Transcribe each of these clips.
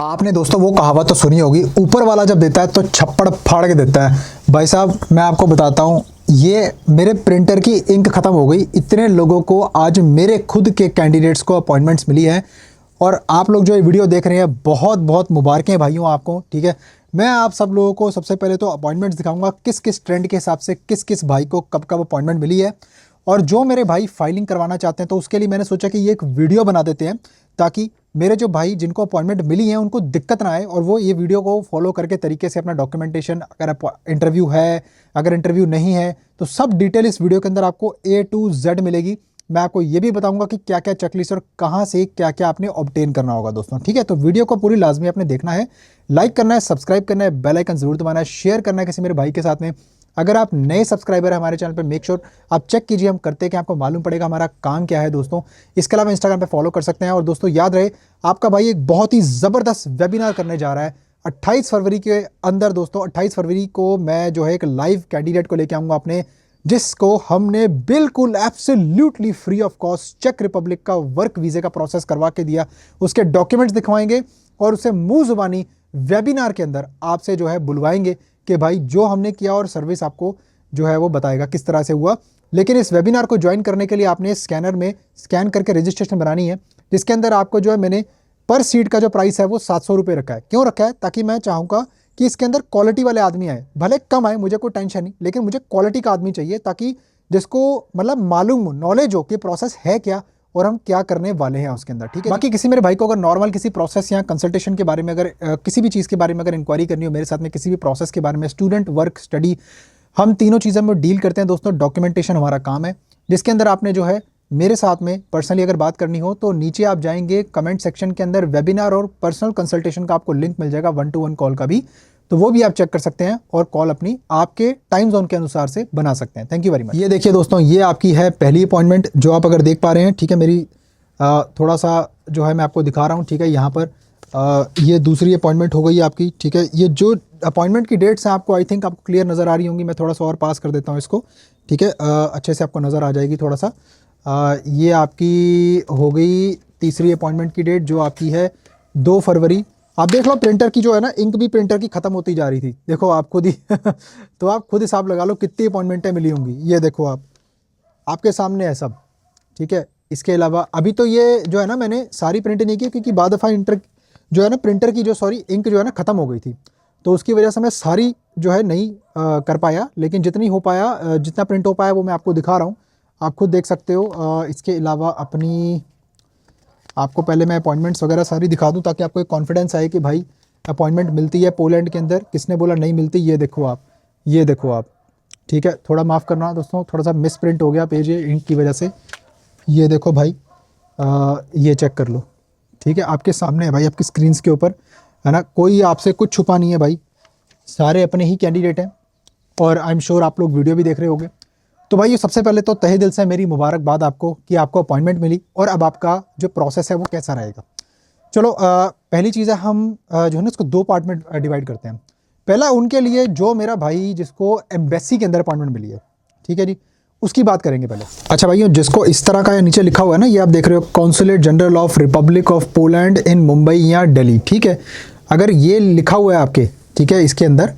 आपने दोस्तों वो कहावत तो सुनी होगी, ऊपर वाला जब देता है तो छप्पड़ फाड़ के देता है। भाई साहब मैं आपको बताता हूँ, ये मेरे प्रिंटर की इंक ख़त्म हो गई। इतने लोगों को आज मेरे खुद के कैंडिडेट्स को अपॉइंटमेंट्स मिली है और आप लोग जो ये वीडियो देख रहे हैं बहुत बहुत मुबारकें भाइयों आपको। ठीक है, मैं आप सब लोगों को सबसे पहले तो अपॉइंटमेंट्स दिखाऊंगा किस किस ट्रेंड के हिसाब से किस किस भाई को कब कब अपॉइंटमेंट मिली है। और जो मेरे भाई फाइलिंग करवाना चाहते हैं तो उसके लिए मैंने सोचा कि ये एक वीडियो बना देते हैं ताकि मेरे जो भाई जिनको अपॉइंटमेंट मिली है उनको दिक्कत ना आए और वो ये वीडियो को फॉलो करके तरीके से अपना डॉक्यूमेंटेशन, अगर इंटरव्यू है, अगर इंटरव्यू नहीं है तो सब डिटेल इस वीडियो के अंदर आपको A to Z मिलेगी। मैं आपको ये भी बताऊंगा कि क्या क्या चेकलिस्ट और कहाँ से क्या क्या आपने ऑब्टेन करना होगा दोस्तों। ठीक है, तो वीडियो को पूरी लाजमी आपने देखना है, लाइक करना है, सब्सक्राइब करना है, बेल आइकन जरूर दबाना है, शेयर करना है किसी मेरे भाई के साथ में। अगर आप नए सब्सक्राइबर हैं हमारे चैनल पे, मेक श्योर आप चेक कीजिए हम करते हैं कि आपको मालूम पड़ेगा हमारा काम क्या है दोस्तों। इसके अलावा इंस्टाग्राम पे फॉलो कर सकते हैं। और दोस्तों याद रहे, आपका भाई एक बहुत ही ज़बरदस्त वेबिनार करने जा रहा है 28 फरवरी के अंदर दोस्तों। 28 फरवरी को मैं जो है एक लाइव कैंडिडेट को लेके आऊँगा अपने, जिसको हमने बिल्कुल एब्सोल्युटली फ्री ऑफ कॉस्ट चेक रिपब्लिक का वर्क वीज़े का प्रोसेस करवा के दिया। उसके डॉक्यूमेंट्स दिखवाएंगे और उसे मुंह ज़ुबानी वेबिनार के अंदर आपसे जो है बुलवाएंगे कि भाई जो हमने किया और सर्विस आपको जो है वो बताएगा किस तरह से हुआ। लेकिन इस वेबिनार को ज्वाइन करने के लिए आपने स्कैनर में स्कैन करके रजिस्ट्रेशन बनानी है, जिसके अंदर आपको जो है मैंने पर सीट का जो प्राइस है वो 700 रुपये रखा है। क्यों रखा है? ताकि मैं चाहूँगा कि इसके अंदर क्वालिटी वाले आदमी आए, भले कम आए मुझे कोई टेंशन नहीं, लेकिन मुझे क्वालिटी का आदमी चाहिए ताकि जिसको मतलब मालूम हो, नॉलेज हो कि प्रोसेस है क्या और हम क्या करने वाले हैं उसके अंदर। ठीक है, बाकी किसी मेरे भाई को अगर नॉर्मल किसी प्रोसेस या कंसल्टेशन के बारे में, अगर किसी भी चीज़ के बारे में अगर इंक्वायरी करनी हो मेरे साथ में, किसी भी प्रोसेस के बारे में, स्टूडेंट, वर्क, स्टडी, हम तीनों चीज़ों में डील करते हैं दोस्तों। डॉक्यूमेंटेशन हमारा काम है, जिसके अंदर आपने जो है मेरे साथ में पर्सनली अगर बात करनी हो तो नीचे आप जाएंगे कमेंट सेक्शन के अंदर, वेबिनार और पर्सनल कंसल्टेशन का आपको लिंक मिल जाएगा, 1-to-1 कॉल का भी, तो वो भी आप चेक कर सकते हैं और कॉल अपनी आपके टाइम जोन के अनुसार से बना सकते हैं। Thank you very much. ये देखिए दोस्तों, ये आपकी है पहली अपॉइंटमेंट जो आप अगर देख पा रहे हैं। ठीक है, मेरी थोड़ा सा जो है मैं आपको दिखा रहा हूँ। ठीक है, यहाँ पर ये दूसरी अपॉइंटमेंट हो गई है आपकी। ठीक है, ये जो अपॉइंटमेंट की डेट्स हैं आपको आई थिंक आपको क्लियर नज़र आ रही होंगी। मैं थोड़ा सा और पास कर देता हूँ इसको। ठीक है, अच्छे से आपको नज़र आ जाएगी थोड़ा सा। ये आपकी हो गई तीसरी अपॉइंटमेंट की डेट जो आपकी है 2 फरवरी। आप देख लो प्रिंटर की जो है ना, इंक भी प्रिंटर की ख़त्म होती जा रही थी, देखो आप खुद ही तो आप खुद हिसाब लगा लो कितनी अपॉइंटमेंटें मिली होंगी। ये देखो आप, आपके सामने है सब। ठीक है, इसके अलावा अभी तो ये जो है ना मैंने सारी प्रिंट नहीं की क्योंकि बाद दफ़ा इंटर जो है ना प्रिंटर की जो इंक जो है ना ख़त्म हो गई थी, तो उसकी वजह से मैं सारी जो है नहीं कर पाया, लेकिन जितनी हो पाया, जितना प्रिंट हो पाया वो मैं आपको दिखा रहा हूँ, आप खुद देख सकते हो। इसके अलावा अपनी आपको पहले मैं अपॉइंटमेंट्स वगैरह सारी दिखा दूं ताकि आपको एक कॉन्फिडेंस आए कि भाई अपॉइंटमेंट मिलती है पोलैंड के अंदर, किसने बोला नहीं मिलती। ये देखो आप, ये देखो आप। ठीक है, थोड़ा माफ़ करना दोस्तों, थोड़ा सा मिस प्रिंट हो गया पेज इंक की वजह से। ये देखो भाई, ये चेक कर लो। ठीक है, आपके सामने है भाई, आपकी स्क्रीन्स के ऊपर है ना, कोई आपसे कुछ छुपा नहीं है भाई, सारे अपने ही कैंडिडेट हैं और आई एम श्योर आप लोग वीडियो भी देख रहे होंगे। तो भाई ये सबसे पहले तो तहे दिल से मेरी मुबारकबाद आपको कि आपको अपॉइंटमेंट मिली और अब आपका जो प्रोसेस है वो कैसा रहेगा। चलो पहली चीज़ है, हम जो है ना इसको 2 पार्ट में डिवाइड करते हैं। पहला उनके लिए जो मेरा भाई जिसको एम्बेसी के अंदर अपॉइंटमेंट मिली है, ठीक है जी, उसकी बात करेंगे पहले। अच्छा भाइयों, जिसको इस तरह का नीचे लिखा हुआ है ना, ये आप देख रहे हो consulate general of republic of Poland in Mumbai या दिल्ली। ठीक है, अगर ये लिखा हुआ है आपके, ठीक है, इसके अंदर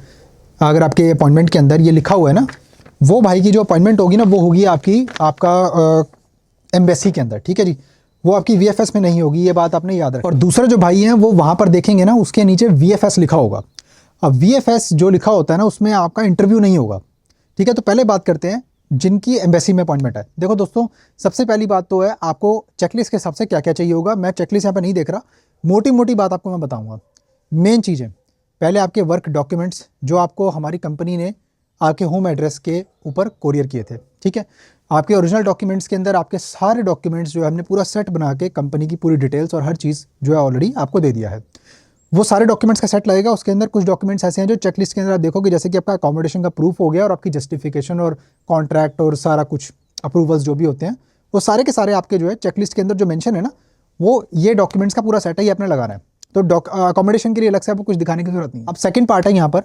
अगर आपके अपॉइंटमेंट के अंदर ये लिखा हुआ है ना, वो भाई की जो अपॉइंटमेंट होगी ना वो होगी आपका एम्बेसी के अंदर। ठीक है जी, वो आपकी VFS में नहीं होगी, ये बात आपने याद रखना। और दूसरे जो भाई हैं वो वहाँ पर देखेंगे ना, उसके नीचे VFS लिखा होगा। अब VFS जो लिखा होता है ना उसमें आपका इंटरव्यू नहीं होगा। ठीक है, तो पहले बात करते हैं जिनकी एम्बेसी में अपॉइंटमेंट है। देखो दोस्तों, सबसे पहली बात तो है आपको चेकलिस्ट के हिसाब से क्या क्या चाहिए होगा। मैं चेकलिस्ट यहाँ पर नहीं देख रहा, मोटी मोटी बात आपको मैं बताऊँगा। मेन चीज़ें, पहले आपके वर्क डॉक्यूमेंट्स जो आपको हमारी कंपनी ने आपके होम एड्रेस के ऊपर कोरियर किए थे। ठीक है, आपके ओरिजिनल डॉक्यूमेंट्स के अंदर आपके सारे डॉक्यूमेंट्स जो है हमने पूरा सेट बना के कंपनी की पूरी डिटेल्स और हर चीज़ जो है ऑलरेडी आपको दे दिया है। वो सारे डॉक्यूमेंट्स का सेट लगेगा। उसके अंदर कुछ डॉक्यूमेंट्स ऐसे हैं जो चेकलिस्ट के अंदर आप देखोगे, जैसे कि आपका अकोमोडेशन का प्रूफ हो गया और आपकी जस्टिफिकेशन और कॉन्ट्रैक्ट और सारा कुछ अप्रूवल्स जो भी होते हैं वो सारे के सारे आपके जो है चेकलिस्ट के अंदर जो मेंशन है ना, वो ये डॉक्यूमेंट्स का पूरा सेट है, ये आपने लगाना है। तो अकोमोडेशन के लिए अलग से आपको कुछ दिखाने की जरूरत नहीं। अब सेकंड पार्ट है यहाँ पर,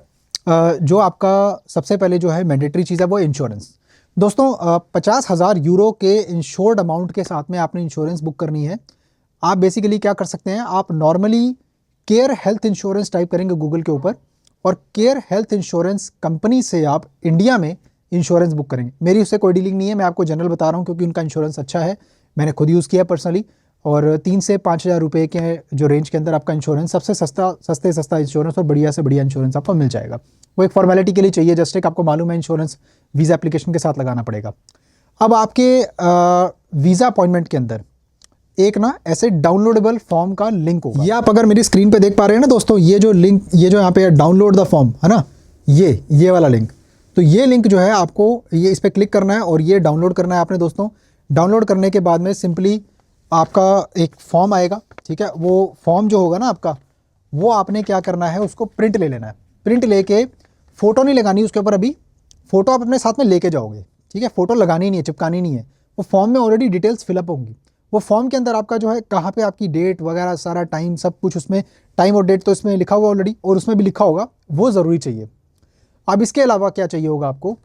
जो आपका सबसे पहले जो है मैंडेटरी चीज़ है वो इंश्योरेंस। दोस्तों 50,000 यूरो के इंश्योर्ड अमाउंट के साथ में आपने इंश्योरेंस बुक करनी है। आप बेसिकली क्या कर सकते हैं, आप normally care health insurance type करेंगे गूगल के ऊपर, और केयर हेल्थ इंश्योरेंस कंपनी से आप इंडिया में इंश्योरेंस बुक करेंगे। मेरी उससे कोई डीलिंग नहीं है, मैं आपको जनरल बता रहा हूँ क्योंकि उनका इंश्योरेंस अच्छा है, मैंने खुद यूज़ किया पर्सनली। और 3 से 5 हज़ार रुपये के जो रेंज के अंदर आपका इंश्योरेंस, सबसे सस्ता इंश्योरेंस और बढ़िया से बढ़िया इंश्योरेंस आपको मिल जाएगा। वो एक फॉर्मेलिटी के लिए चाहिए, जस्ट एक आपको मालूम है इंश्योरेंस वीज़ा एप्लीकेशन के साथ लगाना पड़ेगा। अब आपके वीज़ा अपॉइंटमेंट के अंदर एक ना ऐसे डाउनलोडेबल फॉर्म का लिंक होगा। ये आप अगर मेरी स्क्रीन पे देख पा रहे हैं ना दोस्तों, ये जो लिंक, ये जो यहाँ पे डाउनलोड द फॉर्म है ना, ये वाला लिंक, तो ये लिंक जो है आपको ये इस पर क्लिक करना है और ये डाउनलोड करना है आपने दोस्तों। डाउनलोड करने के बाद में सिंपली आपका एक फॉर्म आएगा, ठीक है। वो फॉर्म जो होगा ना आपका, वो आपने क्या करना है, उसको प्रिंट ले लेना है। प्रिंट लेके फ़ोटो नहीं लगानी उसके ऊपर, अभी फ़ोटो आप अपने साथ में लेके जाओगे, ठीक है। फ़ोटो लगानी नहीं है, चिपकानी नहीं है। वो फॉर्म में ऑलरेडी डिटेल्स फिलअप होंगी। वो फॉर्म के अंदर आपका जो है कहाँ पे आपकी डेट वगैरह सारा टाइम सब कुछ, उसमें टाइम और डेट तो इसमें लिखा हुआ ऑलरेडी, और उसमें भी लिखा होगा, वो ज़रूरी चाहिए। अब इसके अलावा क्या चाहिए होगा आपको,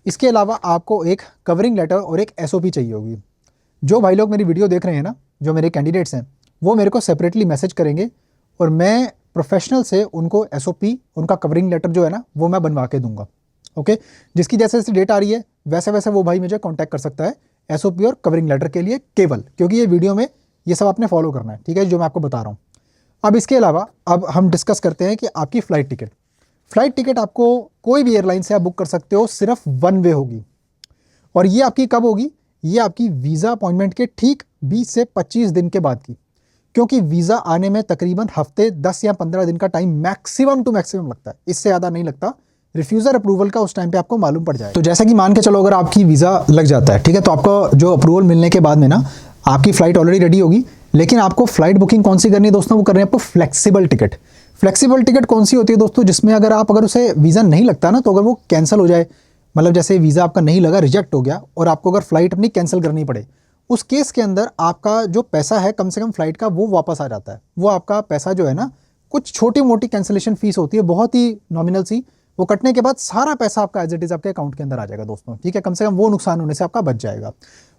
इसके अलावा आपको एक कवरिंग लेटर और एक SOP चाहिए होगी। जो भाई लोग मेरी वीडियो देख रहे हैं ना, जो मेरे कैंडिडेट्स हैं, वो मेरे को सेपरेटली मैसेज करेंगे और मैं प्रोफेशनल से उनको SOP, उनका कवरिंग लेटर जो है ना, वो मैं बनवा के दूंगा। ओके, जिसकी जैसे जैसे डेट आ रही है वैसे वैसे वो भाई मुझे कांटेक्ट कर सकता है SOP और कवरिंग लेटर के लिए केवल, क्योंकि ये वीडियो में ये सब आपने फॉलो करना है, ठीक है, जो मैं आपको बता रहा हूँ। अब इसके अलावा अब हम डिस्कस करते हैं कि आपकी फ़्लाइट टिकट। फ़्लाइट टिकट आपको कोई भी एयरलाइन से आप बुक कर सकते हो, सिर्फ 1 वे होगी। और ये आपकी कब होगी, ये आपकी वीज़ा अपॉइंटमेंट के ठीक 20 से 25 दिन के बाद की, क्योंकि वीज़ा आने में तकरीबन हफ्ते 10 या 15 दिन का टाइम मैक्सिमम टू मैक्सिमम लगता है, इससे ज़्यादा नहीं लगता। रिफ्यूज़र अप्रूवल का उस टाइम पे आपको मालूम पड़ जाएगा। तो जैसा कि मान के चलो अगर आपकी वीज़ा लग जाता है, ठीक है, तो आपको जो अप्रूवल मिलने के बाद में ना आपकी फ़्लाइट ऑलरेडी रेडी होगी, लेकिन आपको फ़्लाइट बुकिंग कौन सी करनी है दोस्तों, वो करनी है आपको फ्लेक्सिबल टिकट। फ्लेक्सिबल टिकट कौन सी होती है दोस्तों, जिसमें अगर उसे वीज़ा नहीं लगता ना, तो अगर वो कैंसिल हो जाए, मतलब जैसे वीज़ा आपका नहीं लगा, रिजेक्ट हो गया, और आपको अगर फ़्लाइट अपनी कैंसिल करनी पड़े, उस केस के अंदर आपका जो पैसा है कम से कम फ़्लाइट का, वो वापस आ जाता है। वो आपका पैसा जो है ना, कुछ छोटी मोटी कैंसिलेशन फ़ीस होती है, बहुत ही नॉमिनल सी, वो कटने के बाद सारा पैसा आपका एज इट इज़ आपके अकाउंट के अंदर आ जाएगा दोस्तों, ठीक है। कम से कम वो नुकसान होने से आपका बच जाएगा।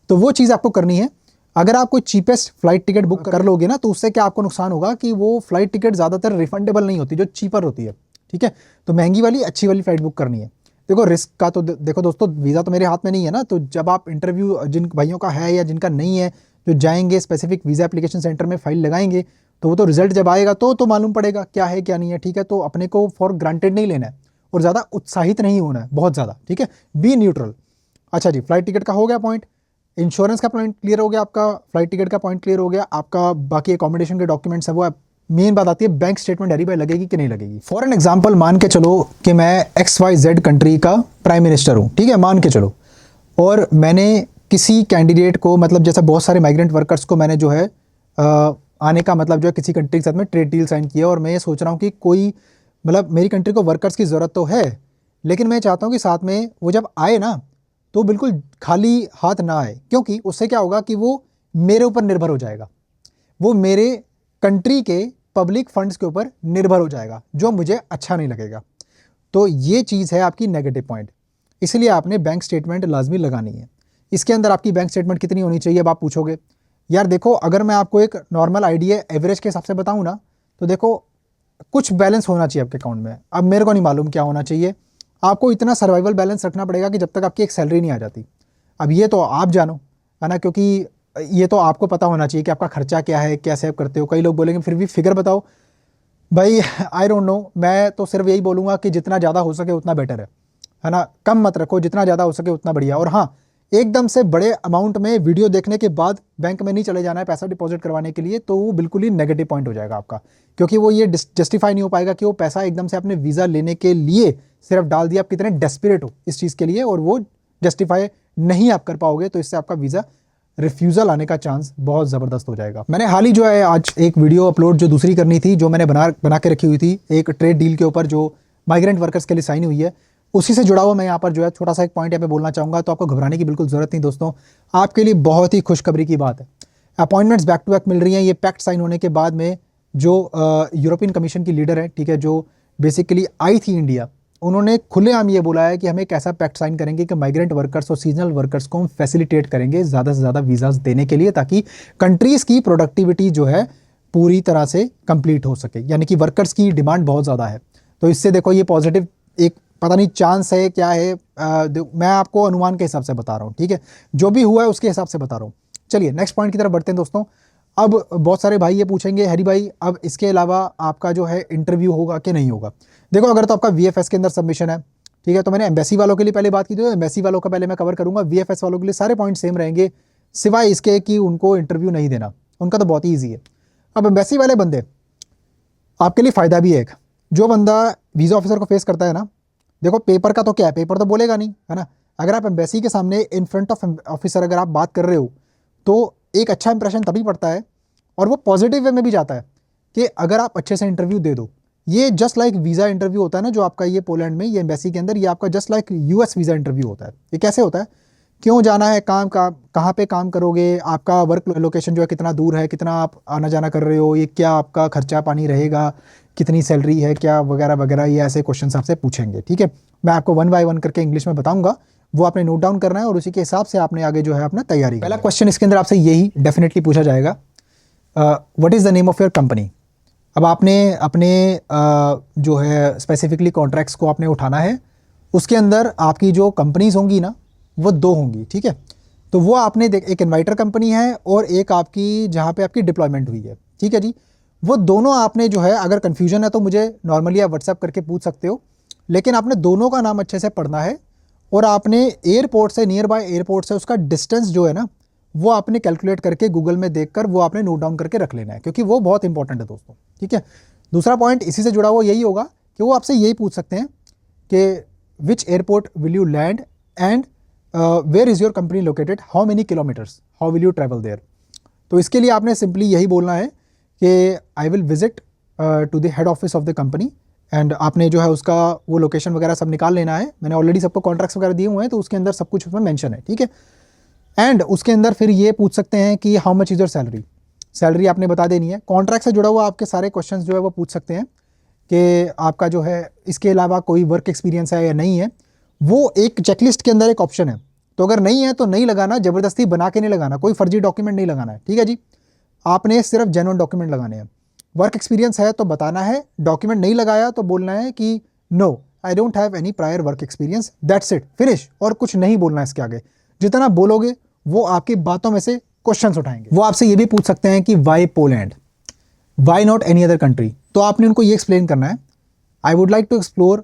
तो वो चीज़ आपको करनी है। अगर आप कोई चीपेस्ट फ्लाइट टिकट बुक कर लोगे ना, तो उससे क्या आपको नुकसान होगा कि वो फ्लाइट टिकट ज़्यादातर रिफंडेबल नहीं होती, जो चीपर होती है, ठीक है। तो महंगी वाली अच्छी वाली फ्लाइट बुक करनी है। देखो रिस्क का तो देखो दोस्तों, वीज़ा तो मेरे हाथ में नहीं है ना, तो जब आप इंटरव्यू, जिन भाइयों का है या जिनका नहीं है, जो जाएंगे स्पेसिफिक वीज़ा एप्लीकेशन सेंटर में फाइल लगाएंगे, तो वो तो रिजल्ट जब आएगा तो मालूम पड़ेगा क्या है क्या नहीं है, ठीक है। तो अपने को फॉर ग्रांटेड नहीं लेना है और ज़्यादा उत्साहित नहीं होना है बहुत ज़्यादा, ठीक है। B neutral. अच्छा जी, फ्लाइट टिकट का हो गया पॉइंट, इंश्योरेंस का पॉइंट क्लियर हो गया आपका, फ्लाइट टिकट का पॉइंट क्लियर हो गया आपका, बाकी अकोमोडेशन के डॉक्यूमेंट्स है वो। मेन बात आती है बैंक स्टेटमेंट वेरीफाई लगेगी कि नहीं लगेगी। फॉर एन एग्जांपल मान के चलो कि मैं XYZ कंट्री का प्राइम मिनिस्टर हूँ, ठीक है, मान के चलो, और मैंने किसी कैंडिडेट को, मतलब जैसे बहुत सारे माइग्रेंट वर्कर्स को मैंने जो है आने का मतलब जो है किसी कंट्री के साथ में ट्रेड डील साइन किया, और मैं ये सोच रहा हूँ कि कोई, मतलब मेरी कंट्री को वर्कर्स की ज़रूरत तो है, लेकिन मैं चाहता हूँ कि साथ में वो जब आए ना, तो बिल्कुल खाली हाथ ना आए, क्योंकि उससे क्या होगा कि वो मेरे ऊपर निर्भर हो जाएगा, वो मेरे कंट्री के पब्लिक फंड्स के ऊपर निर्भर हो जाएगा, जो मुझे अच्छा नहीं लगेगा। तो ये चीज़ है आपकी नेगेटिव पॉइंट, इसलिए आपने बैंक स्टेटमेंट लाजमी लगानी है। इसके अंदर आपकी बैंक स्टेटमेंट कितनी होनी चाहिए, अब आप पूछोगे। यार देखो, अगर मैं आपको एक नॉर्मल आइडिया एवरेज के हिसाब से बताऊँ ना, तो देखो कुछ बैलेंस होना चाहिए आपके अकाउंट में। अब मेरे को नहीं मालूम क्या होना चाहिए, आपको इतना सर्वाइवल बैलेंस रखना पड़ेगा कि जब तक आपकी एक सैलरी नहीं आ जाती। अब ये तो आप जानो, है ना, क्योंकि ये तो आपको पता होना चाहिए कि आपका खर्चा क्या है, क्या सेव करते हो। कई लोग बोलेंगे फिर भी फिगर बताओ, भाई आई डोंट नो, मैं तो सिर्फ यही बोलूँगा कि जितना ज़्यादा हो सके उतना बेटर है ना, कम मत रखो, जितना ज़्यादा हो सके उतना बढ़िया। और हाँ, एकदम से बड़े अमाउंट में वीडियो देखने के बाद बैंक में नहीं चले जाना है पैसा डिपॉजिट करवाने के लिए, तो वो बिल्कुल ही नेगेटिव पॉइंट हो जाएगा आपका, क्योंकि वो ये जस्टिफाई नहीं हो पाएगा कि वो पैसा एकदम से आपने वीज़ा लेने के लिए सिर्फ डाल दिया, आप कितने डेस्परेट हो इस चीज़ के लिए, और वो जस्टिफाई नहीं आप कर पाओगे, तो इससे आपका वीज़ा रिफ्यूज़ल आने का चांस बहुत ज़बरदस्त हो जाएगा। मैंने हाल ही जो है आज एक वीडियो अपलोड जो दूसरी करनी थी, जो मैंने बना के रखी हुई थी एक ट्रेड डील के ऊपर जो माइग्रेंट वर्कर्स के लिए साइन हुई है, उसी से जुड़ा हुआ मैं यहाँ पर जो है छोटा सा एक पॉइंट यहाँ पे बोलना चाहूँगा। तो आपको घबराने की बिल्कुल ज़रूरत नहीं दोस्तों, आपके लिए बहुत ही खुशखबरी की बात है। अपॉइंटमेंट्स बैक टू बैक मिल रही हैं। ये पैक्ट साइन होने के बाद में जो यूरोपियन कमीशन की लीडर है, ठीक है, जो बेसिकली आई थी इंडिया, उन्होंने खुलेआम ये बोला है कि हम एक ऐसा पैक्ट साइन करेंगे कि माइग्रेंट वर्कर्स और सीजनल वर्कर्स को हम फैसिलिटेट करेंगे ज़्यादा से ज़्यादा वीज़ाज देने के लिए, ताकि कंट्रीज़ की प्रोडक्टिविटी जो है पूरी तरह से कंप्लीट हो सके, यानी कि वर्कर्स की डिमांड बहुत ज़्यादा है। तो इससे देखो ये पॉजिटिव एक पता नहीं चांस है क्या है, मैं आपको अनुमान के हिसाब से बता रहा हूँ, ठीक है, जो भी हुआ है उसके हिसाब से बता रहा हूँ। चलिए नेक्स्ट पॉइंट की तरफ बढ़ते हैं दोस्तों। अब बहुत सारे भाई ये पूछेंगे हरी भाई अब इसके अलावा आपका जो है इंटरव्यू होगा कि नहीं होगा। देखो अगर तो आपका वीएफएस के अंदर सबमिशन है, ठीक है, तो मैंने एम्बेसी वालों के लिए पहले बात की, तो एम्बेसी वालों का पहले मैं कवर करूंगा। वीएफएस वालों के लिए सारे पॉइंट सेम रहेंगे सिवाय इसके कि उनको इंटरव्यू नहीं देना, उनका तो बहुत ही ईजी है। अब एम्बेसी वाले बंदे आपके लिए फ़ायदा भी है एक, जो बंदा वीज़ा ऑफिसर को फेस करता है ना, देखो पेपर का तो क्या है, पेपर तो बोलेगा नहीं, है ना। अगर आप एम्बेसी के सामने इन फ्रंट ऑफ ऑफिसर अगर आप बात कर रहे हो तो एक अच्छा इंप्रेशन तभी पड़ता है और वो पॉजिटिव वे में भी जाता है कि अगर आप अच्छे से इंटरव्यू दे दो। ये जस्ट लाइक वीज़ा इंटरव्यू होता है ना जो आपका ये पोलैंड में, ये एम्बेसी के अंदर, ये आपका just like US visa interview होता है। ये कैसे होता है, क्यों जाना है, काम का कहाँ पे काम करोगे, आपका वर्क लोकेशन जो है कितना दूर है, कितना आप आना जाना कर रहे हो, ये क्या आपका खर्चा पानी रहेगा, कितनी सैलरी है क्या, वगैरह वगैरह, ये ऐसे क्वेश्चन आपसे पूछेंगे, ठीक है। मैं आपको वन बाय वन करके इंग्लिश में बताऊंगा, वो आपने नोट डाउन करना है और उसी के हिसाब से आपने आगे जो है अपना तैयारी। पहला क्वेश्चन इसके अंदर आपसे यही डेफिनेटली पूछा जाएगा, what is the name of your company. अब आपने अपने जो है स्पेसिफिकली कॉन्ट्रैक्ट्स को आपने उठाना है, उसके अंदर आपकी जो कंपनीज होंगी ना वो दो होंगी, ठीक है। तो वो आपने एक इन्वाइटर कंपनी है और एक आपकी जहाँ पे आपकी डिप्लॉयमेंट हुई है, ठीक है जी। वो दोनों आपने जो है, अगर कन्फ्यूजन है तो मुझे नॉर्मली आप व्हाट्सएप करके पूछ सकते हो, लेकिन आपने दोनों का नाम अच्छे से पढ़ना है और आपने एयरपोर्ट से, नियर बाय एयरपोर्ट से उसका डिस्टेंस जो है ना वो आपने कैलकुलेट करके गूगल में देखकर वो आपने नोट डाउन करके रख लेना है, क्योंकि वो बहुत इंपॉर्टेंट है दोस्तों, ठीक है। दूसरा पॉइंट इसी से जुड़ा हुआ यही होगा कि वो आपसे यही पूछ सकते हैं कि which airport will you land and where is your company located, how many kilometers, how will you travel there. तो इसके लिए आपने सिंपली यही बोलना है कि I will visit to the head office of the company, and आपने जो है उसका वो लोकेशन वगैरह सब निकाल लेना है। मैंने ऑलरेडी सबको कॉन्ट्रैक्ट्स वगैरह दिए हुए हैं तो उसके अंदर सब कुछ उसमें मेंशन है, ठीक है। एंड उसके अंदर फिर ये पूछ सकते हैं कि how much is your salary, salary आपने बता देनी है। कॉन्ट्रैक्ट से जुड़ा हुआ आपके सारे क्वेश्चंस जो है वो पूछ सकते हैं कि आपका जो है इसके अलावा कोई वर्क एक्सपीरियंस है या नहीं है। वो एक चेकलिस्ट के अंदर एक ऑप्शन है, तो अगर नहीं है तो नहीं लगाना, ज़बरदस्ती बना के नहीं लगाना, कोई फर्जी डॉक्यूमेंट नहीं लगाना है, ठीक है जी। आपने सिर्फ जेन्युइन डॉक्यूमेंट लगाने हैं। वर्क एक्सपीरियंस है तो बताना है, डॉक्यूमेंट नहीं लगाया तो बोलना है कि no I don't have any prior work experience, that's it, finish. और कुछ नहीं बोलना है इसके आगे। जितना बोलोगे वो आपकी बातों में से क्वेश्चंस उठाएंगे। वो आपसे ये भी पूछ सकते हैं कि why Poland, why not any other country. तो आपने उनको ये एक्सप्लेन करना है, I would like to explore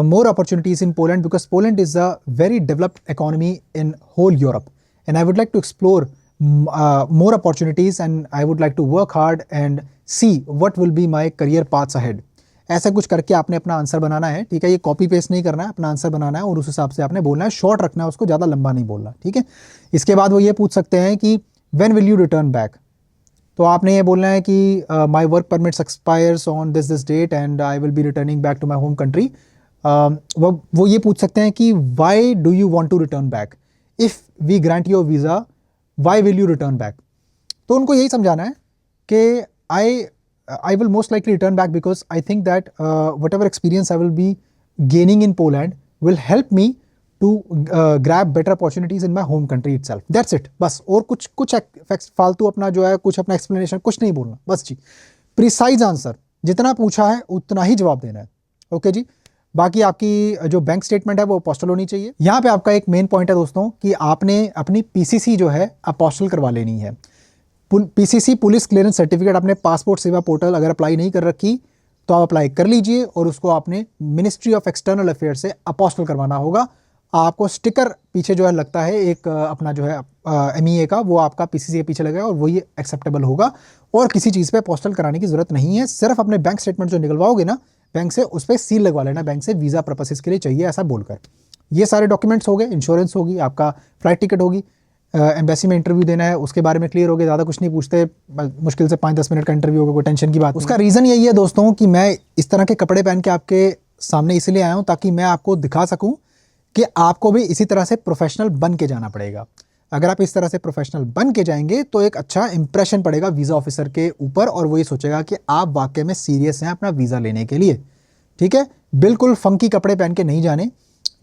more opportunities in Poland because Poland is a very developed economy in whole Europe, and I would like to explore more opportunities, and I would like to work hard and see what will be my career paths ahead. ऐसा कुछ करके आपने अपना answer बनाना है, ठीक है। ये copy paste नहीं करना है, अपना आंसर बनाना है और उस हिसाब से आपने बोलना है, शॉर्ट रखना है उसको, ज़्यादा लंबा नहीं बोलना, ठीक है। इसके बाद वो ये पूछ सकते हैं कि when will you return back. तो आपने ये बोलना है कि my work permits expires on this date and I will be returning back to my home country. वो ये पूछ सकते हैं कि why do you want to return back, if we grant your visa why will you return back. तो उनको यही समझाना है कि I will most likely return back because I think that whatever experience I will be gaining in Poland will help me to grab better opportunities in my home country itself, that's it. बस और कुछ फालतू अपना जो है कुछ अपना explanation कुछ नहीं बोलना, बस जी। प्रिसाइज आंसर, जितना पूछा है उतना ही जवाब देना है, ओके जी। बाकी आपकी जो बैंक स्टेटमेंट है वो अपोस्टल होनी चाहिए। यहाँ पे आपका एक मेन पॉइंट है दोस्तों कि आपने अपनी पीसीसी जो है अपोस्टल करवा लेनी है। पीसीसी पुलिस क्लियरेंस सर्टिफिकेट आपने पासपोर्ट सेवा पोर्टल अगर अप्लाई नहीं कर रखी तो आप अप्लाई कर लीजिए और उसको आपने मिनिस्ट्री ऑफ एक्सटर्नल अफेयर से अपोस्टल करवाना होगा। आपको स्टिकर पीछे जो है लगता है एक अपना जो है MEA का, वो आपका पीसीसी के पीछे लगेगा और वही एक्सेप्टेबल होगा और किसी चीज़ पे अपोस्टल कराने की ज़रूरत नहीं है। सिर्फ अपने बैंक स्टेटमेंट जो निकलवाओगे ना बैंक से, उस पर सील लगवा लेना, बैंक से वीज़ा पर्पसेस के लिए चाहिए ऐसा बोलकर। ये सारे डॉक्यूमेंट्स हो गए, इंश्योरेंस होगी, आपका फ्लाइट टिकट होगी, एम्बेसी में इंटरव्यू देना है उसके बारे में क्लियर हो गया, ज़्यादा कुछ नहीं पूछते, मुश्किल से 5-10 मिनट का इंटरव्यू होगा, कोई टेंशन की बात। उसका रीज़न यही है दोस्तों कि मैं इस तरह के कपड़े पहन के आपके सामने इसलिए आया हूँ ताकि मैं आपको दिखा सकूँ कि आपको भी इसी तरह से प्रोफेशनल बन के जाना पड़ेगा। अगर आप इस तरह से प्रोफेशनल बन के जाएंगे तो एक अच्छा इंप्रेशन पड़ेगा वीज़ा ऑफिसर के ऊपर और वो ये सोचेगा कि आप वाकई में सीरियस हैं अपना वीज़ा लेने के लिए, ठीक है। बिल्कुल फंकी कपड़े पहन के नहीं जाने।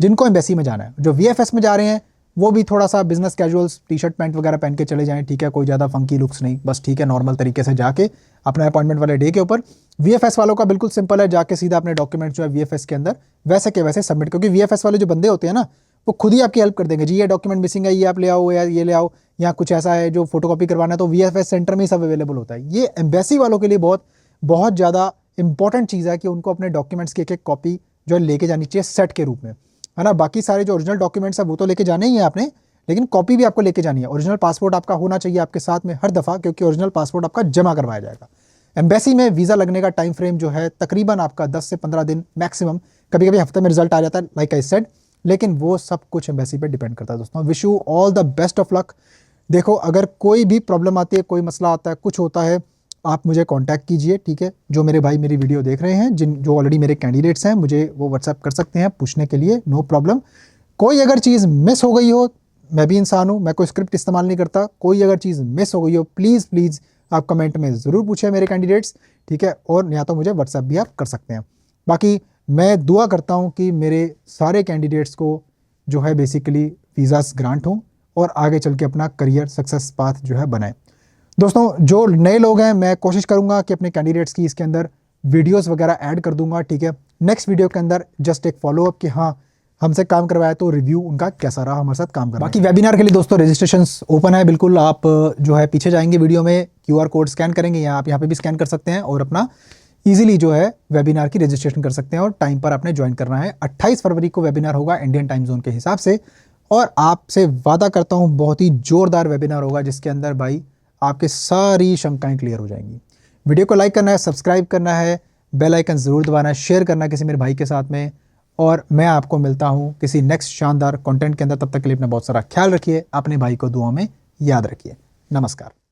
जिनको एम्बेसी में जाना है, जो VFS में जा रहे हैं वो भी थोड़ा सा business casuals T shirt pant वगैरह पहन के चले जाएं, ठीक है, कोई ज़्यादा फंकी लुक्स नहीं, बस ठीक है, नॉर्मल तरीके से जाके अपना अपॉइंटमेंट वाले डे के ऊपर। वीएफएस वालों का बिल्कुल सिंपल है, जाके सीधा अपने डॉक्यूमेंट जो है वीएफएस के अंदर वैसे के वैसे सबमिट, क्योंकि वीएफएस वाले जो बंदे होते हैं ना, वो खुद ही आपकी हेल्प कर देंगे, जी ये डॉक्यूमेंट मिसिंग है, ये आप ले आओ, या ये ले आओ, या कुछ ऐसा है जो फोटोकॉपी करवाना है, तो वीएफएस सेंटर में ही सब अवेलेबल होता है। ये एम्बेसी वालों के लिए बहुत बहुत ज़्यादा इंपॉर्टेंट चीज़ है कि उनको अपने डॉक्यूमेंट्स की एक एक कॉपी जो है लेके जानी चाहिए सेट के रूप में, है ना। बाकी सारे जो ओरिजिनल डॉक्यूमेंट्स है वो तो लेके जाने ही है आपने, लेकिन कॉपी भी आपको लेके जानी है। ओरिजिनल पासपोर्ट आपका होना चाहिए आपके साथ में हर दफ़ा, क्योंकि ओरिजिनल पासपोर्ट आपका जमा करवाया जाएगा। एम्बेसी में वीज़ा लगने का टाइम फ्रेम जो है तकरीबन आपका 10 से 15 दिन मैक्सिमम, कभी कभी हफ्ते में रिजल्ट आ जाता है लाइक आई सेड, लेकिन वो सब कुछ एम्बेसी पे डिपेंड करता है। दोस्तों wish you all the best of luck. देखो अगर कोई भी प्रॉब्लम आती है, कोई मसला आता है, कुछ होता है, आप मुझे कांटेक्ट कीजिए, ठीक है। जो मेरे भाई मेरी वीडियो देख रहे हैं, जो ऑलरेडी मेरे कैंडिडेट्स हैं, मुझे वो व्हाट्सएप कर सकते हैं पूछने के लिए, नो प्रॉब्लम। कोई अगर चीज़ मिस हो गई हो, मैं भी इंसान हूँ, मैं कोई स्क्रिप्ट इस्तेमाल नहीं करता, कोई अगर चीज़ मिस हो गई हो प्लीज़ प्लीज़ आप कमेंट में ज़रूर पूछें मेरे कैंडिडेट्स, ठीक है। और या तो मुझे व्हाट्सएप भी आप कर सकते हैं। बाकी मैं दुआ करता हूँ कि मेरे सारे कैंडिडेट्स को जो है बेसिकली वीज़ास ग्रांट हों और आगे चल के अपना करियर सक्सेस पाथ जो है बनाएं। दोस्तों जो नए लोग हैं, मैं कोशिश करूंगा कि अपने कैंडिडेट्स की इसके अंदर वीडियोस वगैरह ऐड कर दूंगा, ठीक है। नेक्स्ट वीडियो के अंदर जस्ट एक फॉलोअप कि हाँ हमसे काम करवाया तो रिव्यू उनका कैसा रहा हमारे साथ काम करना। बाकी वेबिनार के लिए दोस्तों रजिस्ट्रेशंस ओपन है बिल्कुल, आप जो है पीछे जाएंगे वीडियो में, QR कोड स्कैन करेंगे, या आप यहाँ पे भी स्कैन कर सकते हैं और अपना ईजिली जो है वेबिनार की रजिस्ट्रेशन कर सकते हैं। और टाइम पर आपने ज्वाइन करना है। 28 फरवरी को वेबिनार होगा इंडियन टाइम जोन के हिसाब से, और आपसे वादा करता हूँ बहुत ही जोरदार वेबिनार होगा, जिसके अंदर भाई आपके सारी शंकाएं क्लियर हो जाएंगी। वीडियो को लाइक करना है, सब्सक्राइब करना है, बेल आइकन ज़रूर दबाना है, शेयर करना है किसी मेरे भाई के साथ में, और मैं आपको मिलता हूँ किसी नेक्स्ट शानदार कंटेंट के अंदर। तब तक के लिए अपना बहुत सारा ख्याल रखिए, अपने भाई को दुआ में याद रखिए। नमस्कार।